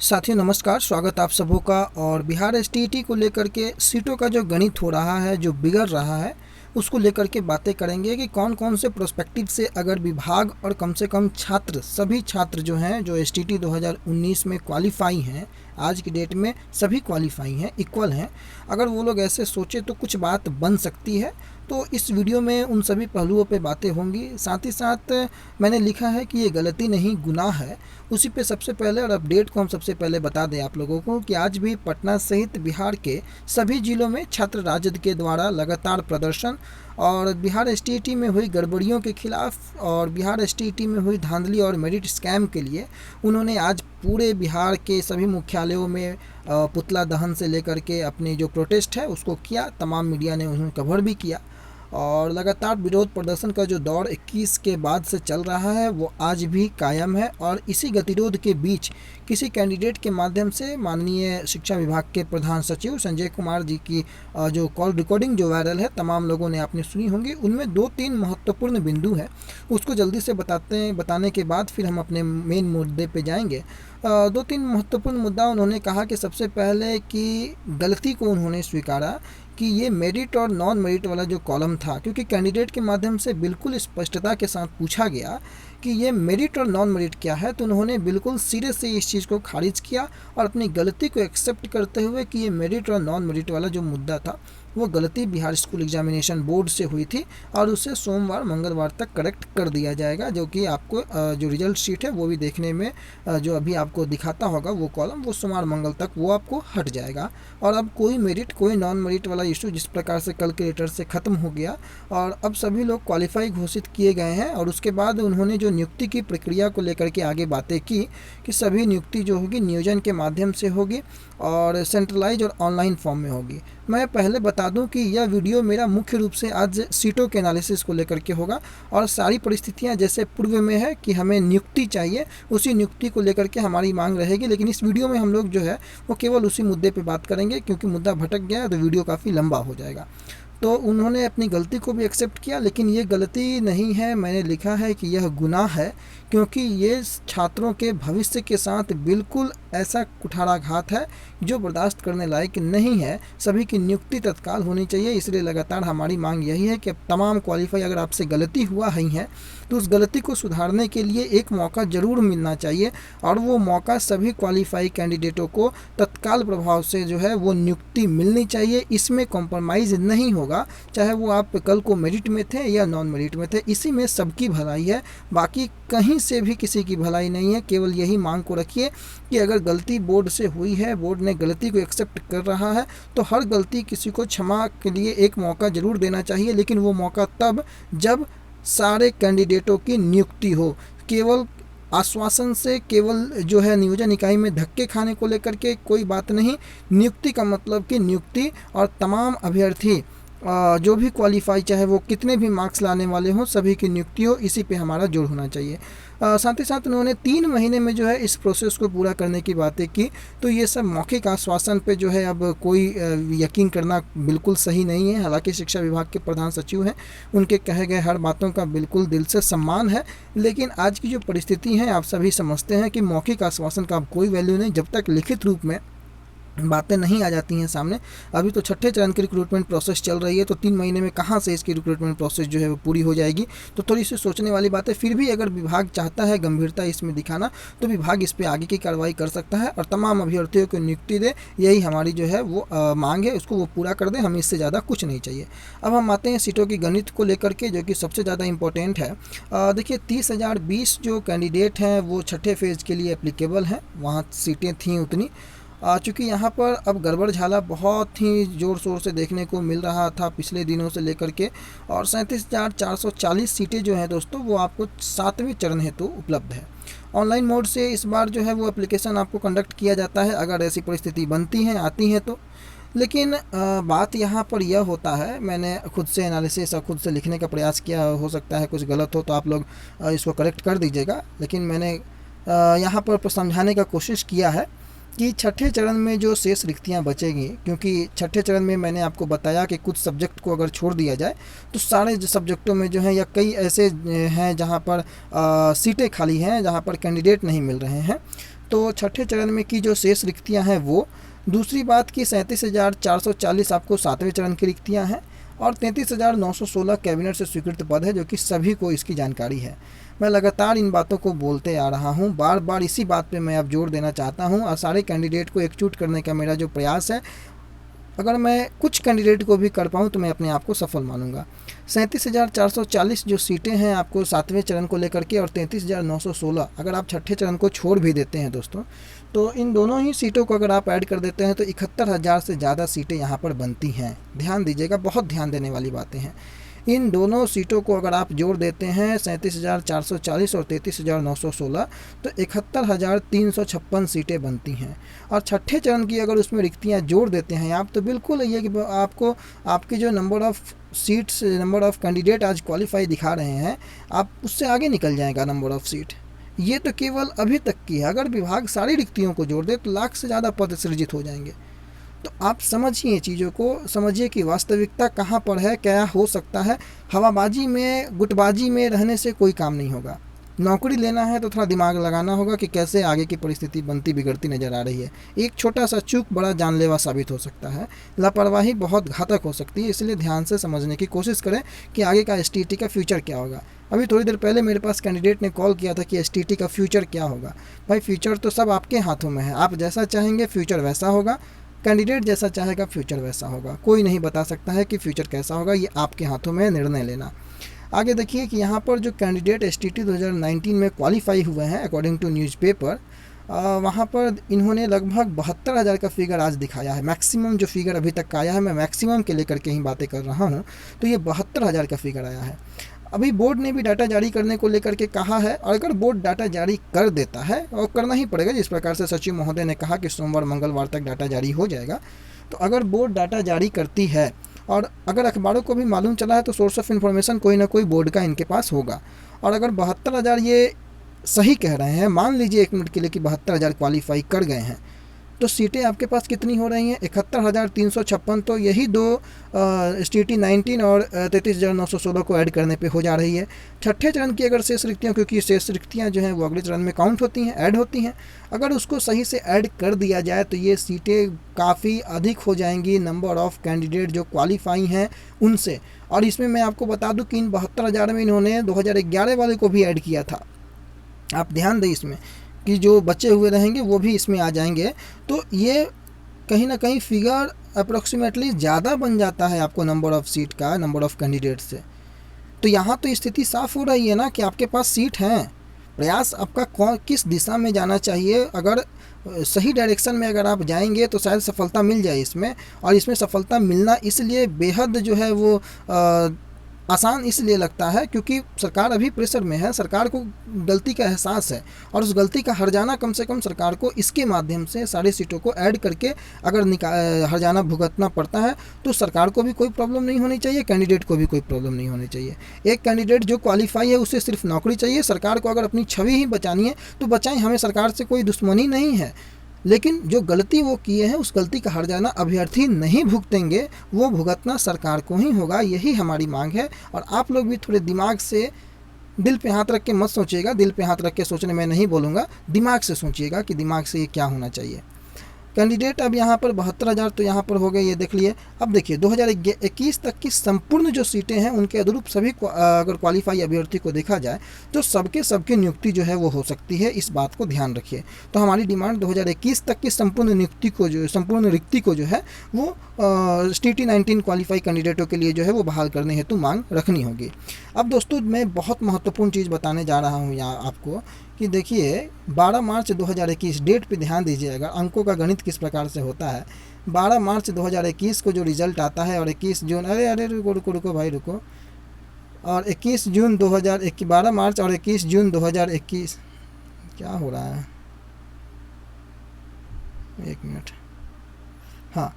साथियों नमस्कार, स्वागत आप सबों का। और बिहार एसटीईटी को लेकर के सीटों का जो गणित हो रहा है, जो बिगड़ रहा है, उसको लेकर के बातें करेंगे कि कौन कौन से प्रोस्पेक्टिव से अगर विभाग और कम से कम छात्र, सभी छात्र जो हैं जो एसटीईटी 2019 में क्वालिफाई हैं, आज की डेट में सभी क्वालिफाई हैं, इक्वल हैं, अगर वो लोग ऐसे सोचे तो कुछ बात बन सकती है। तो इस वीडियो में उन सभी पहलुओं पे बातें होंगी। साथ ही साथ मैंने लिखा है कि ये गलती नहीं गुनाह है, उसी पे सबसे पहले और अपडेट को हम सबसे पहले बता दें आप लोगों को कि आज भी पटना सहित बिहार के सभी जिलों में छात्र राजद के द्वारा लगातार प्रदर्शन और बिहार एसटीईटी में हुई गड़बड़ियों के खिलाफ और बिहार एसटीईटी में हुई धांधली और मेरिट स्कैम के लिए उन्होंने आज पूरे बिहार के सभी मुख्यालयों में पुतला दहन से लेकर के अपनी जो प्रोटेस्ट है उसको किया। तमाम मीडिया ने उन्हें कवर भी किया और लगातार विरोध प्रदर्शन का जो दौर 21 के बाद से चल रहा है वो आज भी कायम है। और इसी गतिरोध के बीच किसी कैंडिडेट के माध्यम से माननीय शिक्षा विभाग के प्रधान सचिव संजय कुमार जी की जो कॉल रिकॉर्डिंग जो वायरल है, तमाम लोगों ने आपने सुनी होंगी। उनमें 2-3 महत्वपूर्ण बिंदु है, उसको जल्दी से बताने के बाद फिर हम अपने मेन मुद्दे पे जाएंगे। 2-3 महत्वपूर्ण मुद्दा उन्होंने कहा कि सबसे पहले कि गलती को उन्होंने स्वीकारा कि ये मेरिट और नॉन मेरिट वाला जो कॉलम था, क्योंकि कैंडिडेट के माध्यम से बिल्कुल स्पष्टता के साथ पूछा गया कि ये मेरिट और नॉन मेरिट क्या है, तो उन्होंने बिल्कुल सिरे से इस चीज़ को खारिज किया और अपनी गलती को एक्सेप्ट करते हुए कि ये मेरिट और नॉन मेरिट वाला जो मुद्दा था वो गलती बिहार स्कूल एग्जामिनेशन बोर्ड से हुई थी और उसे सोमवार मंगलवार तक करेक्ट कर दिया जाएगा। जो कि आपको जो रिजल्ट शीट है वो भी देखने में जो अभी आपको दिखाता होगा वो कॉलम, वो सोमवार मंगल तक वो आपको हट जाएगा। और अब कोई मेरिट कोई नॉन मेरिट वाला इशू जिस प्रकार से कैलकुलेटर से ख़त्म हो गया और अब सभी लोग क्वालिफाई घोषित किए गए हैं। और उसके बाद उन्होंने जो नियुक्ति की प्रक्रिया को लेकर के आगे बातें की कि सभी नियुक्ति जो होगी नियोजन के माध्यम से होगी और सेंट्रलाइज और ऑनलाइन फॉर्म में होगी। मैं पहले बता दूं कि यह वीडियो मेरा मुख्य रूप से आज सीटों के एनालिसिस को लेकर के होगा और सारी परिस्थितियां जैसे पूर्व में है कि हमें नियुक्ति चाहिए, उसी नियुक्ति को लेकर के हमारी मांग रहेगी। लेकिन इस वीडियो में हम लोग जो है वो केवल उसी मुद्दे पे बात करेंगे, क्योंकि मुद्दा भटक गया है तो वीडियो काफ़ी लंबा हो जाएगा। तो उन्होंने अपनी गलती को भी एक्सेप्ट किया, लेकिन ये गलती नहीं है, मैंने लिखा है कि यह गुनाह है, क्योंकि ये छात्रों के भविष्य के साथ बिल्कुल ऐसा कुठाराघात है जो बर्दाश्त करने लायक नहीं है। सभी की नियुक्ति तत्काल होनी चाहिए। इसलिए लगातार हमारी मांग यही है कि अब तमाम क्वालिफाई, अगर आपसे गलती हुआ ही है तो उस गलती को सुधारने के लिए एक मौका ज़रूर मिलना चाहिए और वो मौका सभी क्वालिफाई कैंडिडेटों को तत्काल प्रभाव से जो है वो नियुक्ति मिलनी चाहिए। इसमें कॉम्प्रोमाइज़ नहीं होगा, चाहे वो आप कल को मेरिट में थे या नॉन मेरिट में थे, इसी में सबकी भलाई है। बाकी कहीं से भी किसी की भलाई नहीं है। केवल यही मांग को रखिए कि अगर गलती बोर्ड से हुई है, बोर्ड ने गलती को एक्सेप्ट कर रहा है, तो हर गलती किसी को क्षमा के लिए एक मौका ज़रूर देना चाहिए, लेकिन वो मौका तब जब सारे कैंडिडेटों की नियुक्ति हो। केवल आश्वासन से, केवल जो है नियोजन इकाई में धक्के खाने को लेकर के कोई बात नहीं। नियुक्ति का मतलब कि नियुक्ति, और तमाम अभ्यर्थी जो भी क्वालिफाई, चाहे वो कितने भी मार्क्स लाने वाले हों, सभी की नियुक्ति हो, इसी पे हमारा जोर होना चाहिए। साथ ही साथ उन्होंने 3 महीने में जो है इस प्रोसेस को पूरा करने की बातें की। तो ये सब मौखिक आश्वासन पे जो है अब कोई यकीन करना बिल्कुल सही नहीं है। हालांकि शिक्षा विभाग के प्रधान सचिव हैं, उनके कहे गए हर बातों का बिल्कुल दिल से सम्मान है, लेकिन आज की जो परिस्थिति है आप सभी समझते हैं कि मौखिक आश्वासन का अब कोई वैल्यू नहीं जब तक लिखित रूप में बातें नहीं आ जाती हैं सामने। अभी तो छठे चरण की रिक्रूटमेंट प्रोसेस चल रही है, तो 3 महीने में कहाँ से इसकी रिक्रूटमेंट प्रोसेस जो है वो पूरी हो जाएगी। तो थोड़ी सी सोचने वाली बात है। फिर भी अगर विभाग चाहता है गंभीरता इसमें दिखाना तो विभाग इस पर आगे की कार्रवाई कर सकता है और तमाम अभ्यर्थियों को नियुक्ति दे। यही हमारी जो है वो मांग है, उसको वो पूरा कर दे, हमें इससे ज़्यादा कुछ नहीं चाहिए। अब हम आते हैं सीटों की गणित को लेकर के, जो कि सबसे ज़्यादा इंपॉर्टेंट है। देखिए 30,020 जो कैंडिडेट हैं वो छठे फेज़ के लिए एप्लीकेबल हैं, वहाँ सीटें थीं उतनी। चूँकि यहाँ पर अब गड़बड़ झाला बहुत ही ज़ोर शोर से देखने को मिल रहा था पिछले दिनों से लेकर के, और 37,440 सीटें जो हैं दोस्तों वो आपको 7वें चरण हेतु उपलब्ध है। ऑनलाइन मोड से इस बार जो है वो एप्लीकेशन आपको कंडक्ट किया जाता है, अगर ऐसी परिस्थिति बनती हैं, आती हैं तो। लेकिन बात यहाँ पर यह होता है, मैंने खुद से एनालिसिस और खुद से लिखने का प्रयास किया, हो सकता है कुछ गलत हो तो आप लोग इसको करेक्ट कर दीजिएगा, लेकिन मैंने यहाँ पर समझाने का कोशिश किया है कि छठे चरण में जो शेष रिक्तियाँ बचेंगी, क्योंकि छठे चरण में मैंने आपको बताया कि कुछ सब्जेक्ट को अगर छोड़ दिया जाए तो सारे सब्जेक्टों में जो है, या कई ऐसे हैं जहाँ पर सीटें खाली हैं, जहाँ पर कैंडिडेट नहीं मिल रहे हैं, तो छठे चरण में की जो शेष रिक्तियां हैं वो। दूसरी बात कि 37,440 आपको 7वें चरण की रिक्तियां हैं और 33,916 कैबिनेट से स्वीकृत पद है, जो कि सभी को इसकी जानकारी है। मैं लगातार इन बातों को बोलते आ रहा हूँ, बार बार इसी बात पे मैं अब जोर देना चाहता हूँ और सारे कैंडिडेट को एकजुट करने का मेरा जो प्रयास है, अगर मैं कुछ कैंडिडेट को भी कर पाऊँ तो मैं अपने आप को सफल मानूंगा। 37,440 जो सीटें हैं आपको 7वें चरण को लेकर के और 33,916 अगर आप छठे चरण को छोड़ भी देते हैं दोस्तों, तो इन दोनों ही सीटों को अगर आप ऐड कर देते हैं तो 71,000 से ज़्यादा सीटें यहाँ पर बनती हैं। ध्यान दीजिएगा, बहुत ध्यान देने वाली बातें हैं। इन दोनों सीटों को अगर आप जोड़ देते हैं 37,440 और 33,916 तो 71,356 सीटें बनती हैं। और छठे चरण की अगर उसमें रिक्तियाँ जोड़ देते हैं आप, तो बिल्कुल ये कि आपको आपकी जो number of seats, number of candidate आज क्वालिफाई दिखा रहे हैं, आप उससे आगे निकल जाएगा नंबर ऑफ़ सीट। ये तो केवल अभी तक की है। अगर विभाग सारी रिक्तियों को जोड़ दे तो लाख से ज़्यादा पद सृजित हो जाएंगे। तो आप समझिए, चीज़ों को समझिए कि वास्तविकता कहाँ पर है, क्या हो सकता है। हवाबाजी में, गुटबाजी में रहने से कोई काम नहीं होगा। नौकरी लेना है तो थोड़ा दिमाग लगाना होगा कि कैसे आगे की परिस्थिति बनती बिगड़ती नज़र आ रही है। एक छोटा सा चूक बड़ा जानलेवा साबित हो सकता है, लापरवाही बहुत घातक हो सकती है। इसलिए ध्यान से समझने की कोशिश करें कि आगे का एसटीईटी का फ्यूचर क्या होगा। अभी थोड़ी देर पहले मेरे पास कैंडिडेट ने कॉल किया था कि एसटीईटी का फ्यूचर क्या होगा। भाई, फ्यूचर तो सब आपके हाथों में है। आप जैसा चाहेंगे फ्यूचर वैसा होगा, कैंडिडेट जैसा चाहेगा फ्यूचर वैसा होगा। कोई नहीं बता सकता है कि फ्यूचर कैसा होगा, ये आपके हाथों में निर्णय लेना। आगे देखिए कि यहाँ पर जो कैंडिडेट एसटीईटी 2019 में क्वालिफाई हुए हैं अकॉर्डिंग टू न्यूज़पेपर, वहाँ पर इन्होंने लगभग 72,000 का फिगर आज दिखाया है। मैक्सिमम जो फिगर अभी तक आया है, मैं मैक्सिमम के लेकर के ही बातें कर रहा हूँ, तो ये 72,000 का फिगर आया है। अभी बोर्ड ने भी डाटा जारी करने को लेकर के कहा है, और अगर बोर्ड डाटा जारी कर देता है, और करना ही पड़ेगा, जिस प्रकार से सचिव महोदय ने कहा कि सोमवार मंगलवार तक डाटा जारी हो जाएगा, तो अगर बोर्ड डाटा जारी करती है और अगर अखबारों को भी मालूम चला है तो सोर्स ऑफ इन्फॉर्मेशन कोई ना कोई बोर्ड का इनके पास होगा। और अगर 72,000 ये सही कह रहे हैं, मान लीजिए एक मिनट के लिए कि 72,000 क्वालिफाई कर गए हैं, तो सीटें आपके पास कितनी हो रही हैं? 71,356। तो यही दो एसटीईटी 19 और 33,916 को ऐड करने पे हो जा रही है। छठे चरण की अगर शेष रिक्तियाँ, क्योंकि शेष रिक्तियाँ जो हैं वो अगले चरण में काउंट होती हैं, ऐड होती हैं, अगर उसको सही से ऐड कर दिया जाए तो ये सीटें काफ़ी अधिक हो जाएंगी नंबर ऑफ़ कैंडिडेट जो क्वालिफाई हैं उनसे। और इसमें मैं आपको बता दूँ कि इन 72,000 में इन्होंने 2011 वाले को भी ऐड किया था। आप ध्यान दें इसमें कि जो बचे हुए रहेंगे वो भी इसमें आ जाएंगे। तो ये कहीं ना कहीं फिगर अप्रोक्सीमेटली ज़्यादा बन जाता है आपको नंबर ऑफ़ सीट का, नंबर ऑफ़ कैंडिडेट से। तो यहाँ तो स्थिति साफ हो रही है ना कि आपके पास सीट हैं। प्रयास आपका किस दिशा में जाना चाहिए, अगर सही डायरेक्शन में अगर आप जाएंगे तो शायद सफलता मिल जाए इसमें। और इसमें सफलता मिलना इसलिए बेहद जो है वो आसान इसलिए लगता है क्योंकि सरकार अभी प्रेशर में है। सरकार को गलती का एहसास है और उस गलती का हर्जाना कम से कम सरकार को इसके माध्यम से सारी सीटों को ऐड करके अगर हर्जाना भुगतना पड़ता है तो सरकार को भी कोई प्रॉब्लम नहीं होनी चाहिए, कैंडिडेट को भी कोई प्रॉब्लम नहीं होनी चाहिए। एक कैंडिडेट जो क्वालिफाई है उसे सिर्फ नौकरी चाहिए। सरकार को अगर अपनी छवि ही बचानी है तो बचाएं, हमें सरकार से कोई दुश्मनी नहीं है। लेकिन जो गलती वो किए हैं उस गलती का हर्जाना अभ्यर्थी नहीं भुगतेंगे, वो भुगतना सरकार को ही होगा। यही हमारी मांग है। और आप लोग भी थोड़े दिमाग से, दिल पे हाथ रख के मत सोचिएगा। दिल पे हाथ रख के सोचने में नहीं बोलूँगा, दिमाग से सोचिएगा कि दिमाग से ये क्या होना चाहिए। कैंडिडेट अब यहाँ पर 72,000 तो यहाँ पर हो गए, ये देख लिए। अब देखिए 2021 तक की संपूर्ण जो सीटें हैं उनके अनुरूप सभी अगर क्वालिफाई अभ्यर्थी को देखा जाए तो सबकी नियुक्ति जो है वो हो सकती है। इस बात को ध्यान रखिए। तो हमारी डिमांड 2021 तक की संपूर्ण नियुक्ति को, जो संपूर्ण रिक्ति को जो है वो एसटीईटी 19 क्वालिफाई कैंडिडेटों के लिए जो है वो बहाल करने हेतु मांग रखनी होगी। अब दोस्तों मैं बहुत महत्वपूर्ण चीज़ बताने जा रहा हूँ यहाँ आपको कि देखिए 12 मार्च 2021 डेट पे ध्यान दीजिएगा। अंकों का गणित किस प्रकार से होता है। 12 मार्च 2021 को जो रिज़ल्ट आता है और 21 जून, अरे रुको भाई रुको, और 21 जून 12 मार्च और 21 जून 2021 क्या हो रहा है, एक मिनट, हाँ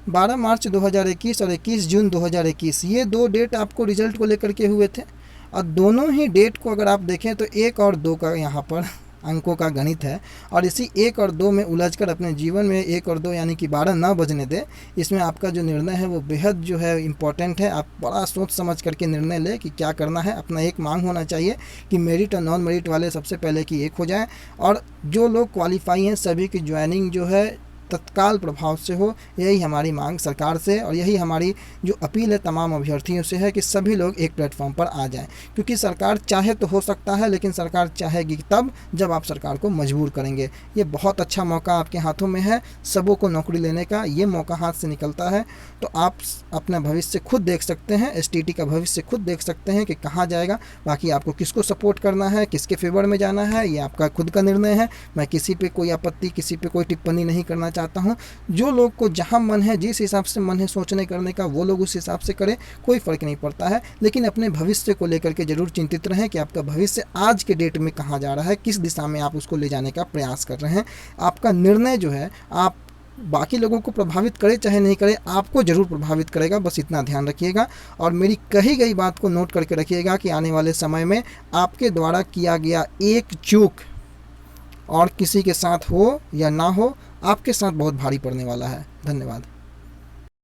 12 मार्च 2021 और 21 जून 2021 ये दो डेट आपको रिजल्ट को लेकर के हुए थे। और दोनों ही डेट को अगर आप देखें तो 1 और 2 का यहाँ पर अंकों का गणित है और इसी 1 और 2 में उलझकर अपने जीवन में 1 और 2 यानी कि 12 ना बजने दें। इसमें आपका जो निर्णय है वो बेहद जो है इम्पोर्टेंट है। आप बड़ा सोच समझ करके निर्णय लें कि क्या करना है। अपना एक मांग होना चाहिए कि मेरिट और नॉन मेरिट वाले सबसे पहले कि एक हो जाए, और जो लोग क्वालिफाई हैं सभी की ज्वाइनिंग जो है तत्काल प्रभाव से हो। यही हमारी मांग सरकार से और यही हमारी जो अपील है तमाम अभ्यर्थियों से है कि सभी लोग एक प्लेटफॉर्म पर आ जाएं, क्योंकि सरकार चाहे तो हो सकता है, लेकिन सरकार चाहेगी तब जब आप सरकार को मजबूर करेंगे। ये बहुत अच्छा मौका आपके हाथों में है, सबों को नौकरी लेने का ये मौका हाथ से निकलता है। तो आप अपना भविष्य खुद देख सकते हैं, एसटीटी का भविष्य खुद देख सकते हैं कि कहाँ जाएगा। बाकी आपको किसको सपोर्ट करना है, किसके फेवर में जाना है, ये आपका खुद का निर्णय है। मैं किसी पे कोई आपत्ति, किसी पे कोई टिप्पणी नहीं करना चाहता हूँ। जो लोग को जहाँ मन है, जिस हिसाब से मन है सोचने करने का, वो लोग उस हिसाब से करें, कोई फ़र्क नहीं पड़ता है। लेकिन अपने भविष्य को लेकर के ज़रूर चिंतित रहें कि आपका भविष्य आज के डेट में कहाँ जा रहा है, किस दिशा में आप उसको ले जाने का प्रयास कर रहे हैं। आपका निर्णय जो है आप बाकी लोगों को प्रभावित करे चाहे नहीं करे, आपको ज़रूर प्रभावित करेगा, बस इतना ध्यान रखिएगा। और मेरी कही गई बात को नोट करके रखिएगा कि आने वाले समय में आपके द्वारा किया गया एक चूक और किसी के साथ हो या ना हो, आपके साथ बहुत भारी पड़ने वाला है। धन्यवाद।